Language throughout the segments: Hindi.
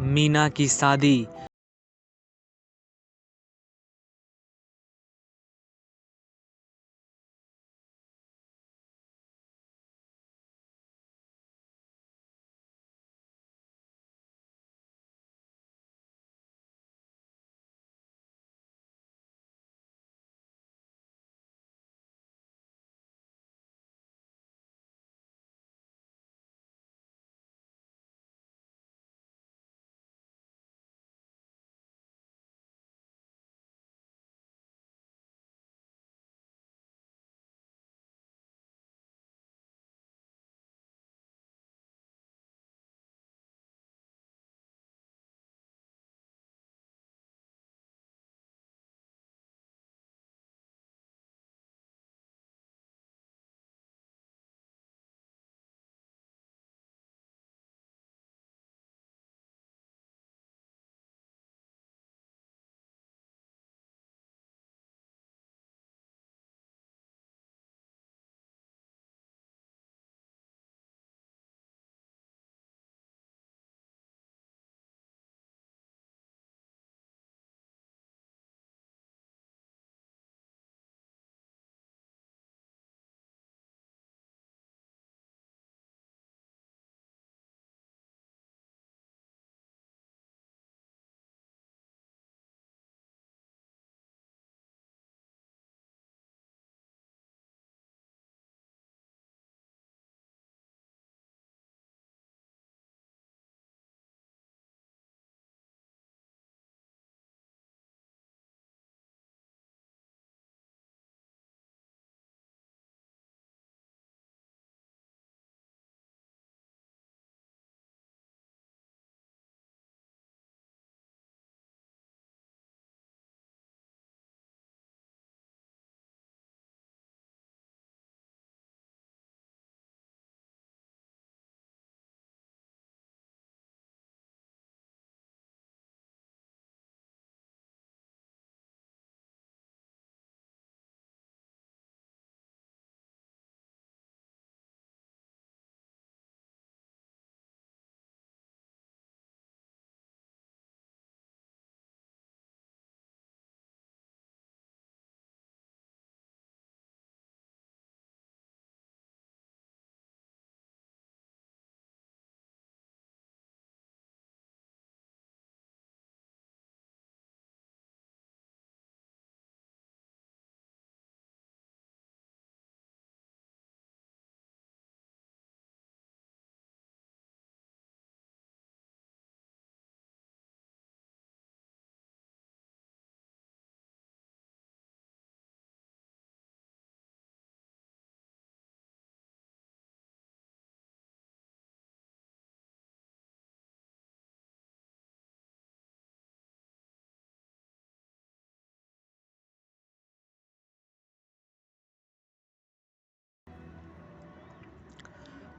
मीना की शादी।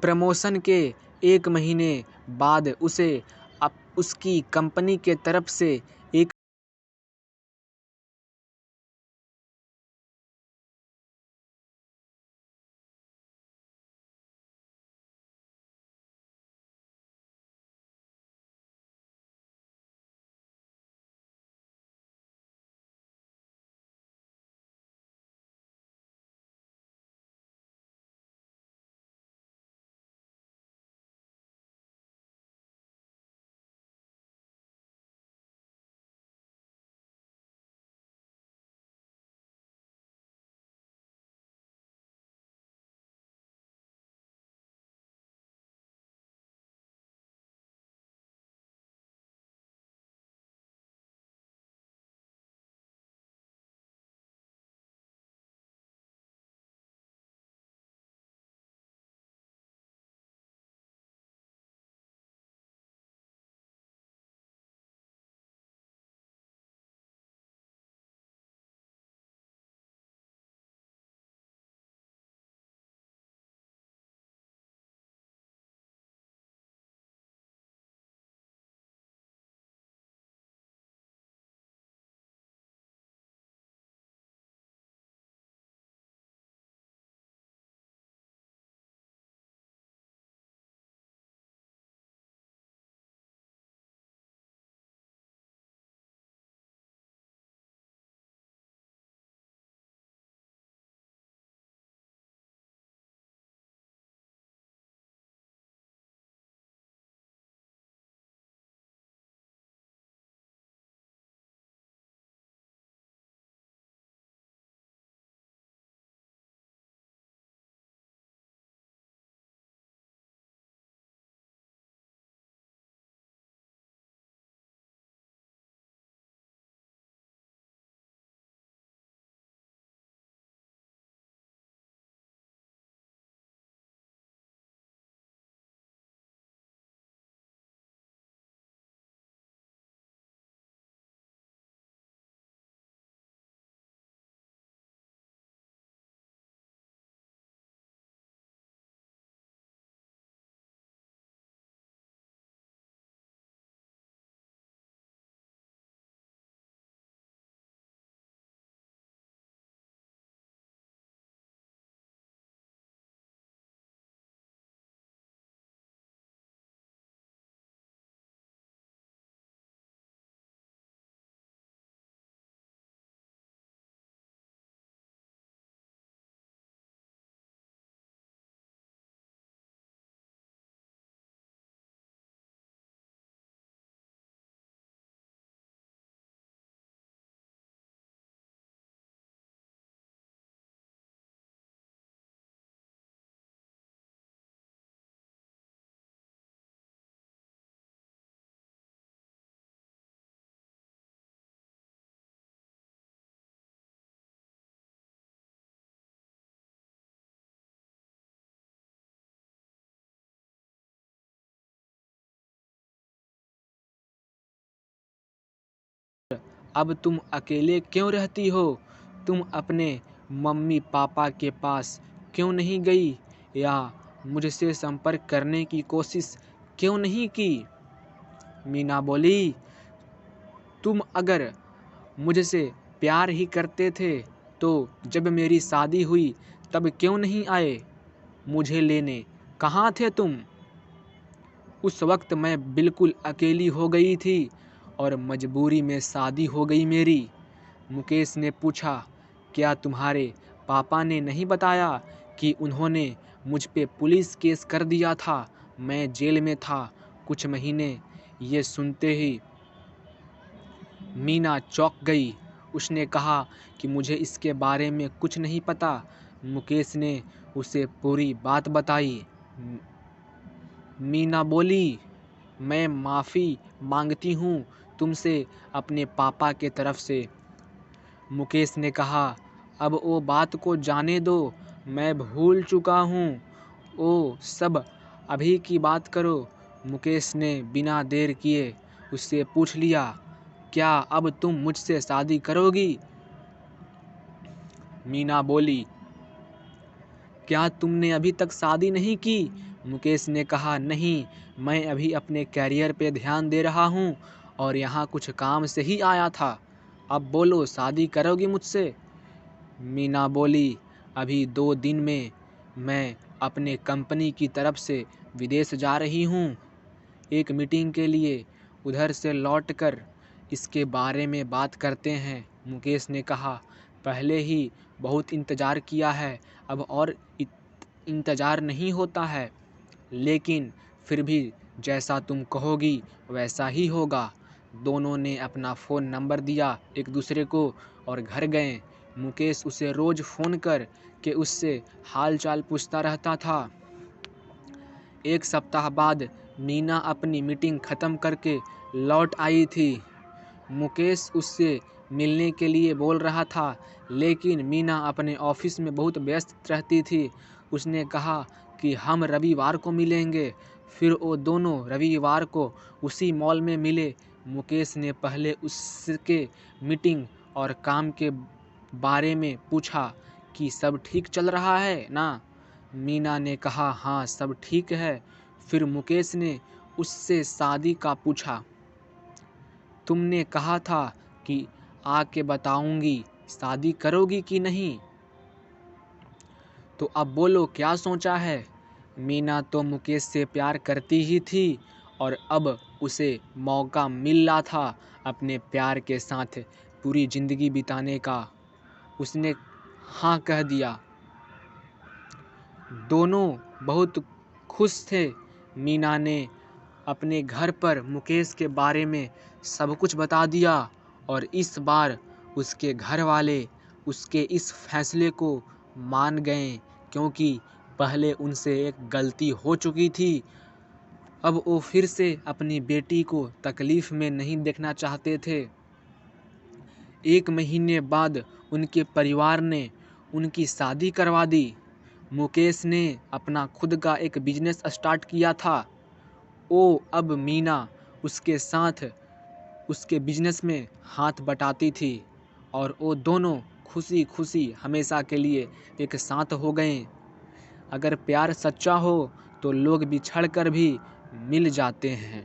प्रमोशन के 1 महीने बाद उसे उसकी कंपनी के तरफ से एक अब तुम अकेले क्यों रहती हो? तुम अपने मम्मी पापा के पास क्यों नहीं गई या मुझसे संपर्क करने की कोशिश क्यों नहीं की? मीना बोली, तुम अगर मुझसे प्यार ही करते थे तो जब मेरी शादी हुई तब क्यों नहीं आए मुझे लेने? कहाँ थे तुम? उस वक्त मैं बिल्कुल अकेली हो गई थी और मजबूरी में शादी हो गई मेरी। मुकेश ने पूछा, क्या तुम्हारे पापा ने नहीं बताया कि उन्होंने मुझ पे पुलिस केस कर दिया था? मैं जेल में था कुछ महीने। ये सुनते ही मीना चौंक गई। उसने कहा कि मुझे इसके बारे में कुछ नहीं पता। मुकेश ने उसे पूरी बात बताई। मीना बोली, मैं माफ़ी मांगती हूँ तुमसे अपने पापा के तरफ से। मुकेश ने कहा, अब वो बात को जाने दो, मैं भूल चुका हूँ। ओ सब अभी की बात करो। मुकेश ने बिना देर किए उससे पूछ लिया, क्या अब तुम मुझसे शादी करोगी? मीना बोली, क्या तुमने अभी तक शादी नहीं की? मुकेश ने कहा, नहीं, मैं अभी अपने कैरियर पे ध्यान दे रहा हूँ और यहाँ कुछ काम से ही आया था। अब बोलो, शादी करोगी मुझसे? मीना बोली, अभी 2 दिन में मैं अपने कंपनी की तरफ से विदेश जा रही हूँ एक मीटिंग के लिए। उधर से लौटकर इसके बारे में बात करते हैं। मुकेश ने कहा, पहले ही बहुत इंतज़ार किया है, अब और इंतज़ार नहीं होता है, लेकिन फिर भी जैसा तुम कहोगी वैसा ही होगा। दोनों ने अपना फ़ोन नंबर दिया एक दूसरे को और घर गए। मुकेश उसे रोज़ फ़ोन कर के उससे हाल चाल पूछता रहता था। एक सप्ताह बाद मीना अपनी मीटिंग ख़त्म करके लौट आई थी। मुकेश उससे मिलने के लिए बोल रहा था, लेकिन मीना अपने ऑफिस में बहुत व्यस्त रहती थी। उसने कहा कि हम रविवार को मिलेंगे। फिर वो दोनों रविवार को उसी मॉल में मिले। मुकेश ने पहले उसके मीटिंग और काम के बारे में पूछा कि सब ठीक चल रहा है ना? मीना ने कहा, हाँ, सब ठीक है। फिर मुकेश ने उससे शादी का पूछा। तुमने कहा था कि आके बताऊंगी, शादी करोगी कि नहीं? तो अब बोलो, क्या सोचा है? मीना तो मुकेश से प्यार करती ही थी और अब उसे मौका मिल रहा था अपने प्यार के साथ पूरी ज़िंदगी बिताने का। उसने हाँ कह दिया। दोनों बहुत खुश थे। मीना ने अपने घर पर मुकेश के बारे में सब कुछ बता दिया और इस बार उसके घर वाले उसके इस फैसले को मान गए, क्योंकि पहले उनसे एक गलती हो चुकी थी। अब वो फिर से अपनी बेटी को तकलीफ़ में नहीं देखना चाहते थे। 1 महीने बाद उनके परिवार ने उनकी शादी करवा दी। मुकेश ने अपना खुद का एक बिजनेस स्टार्ट किया था। अब मीना उसके साथ उसके बिजनेस में हाथ बटाती थी और वो दोनों खुशी खुशी हमेशा के लिए एक साथ हो गए। अगर प्यार सच्चा हो तो लोग बिछड़ कर भी मिल जाते हैं।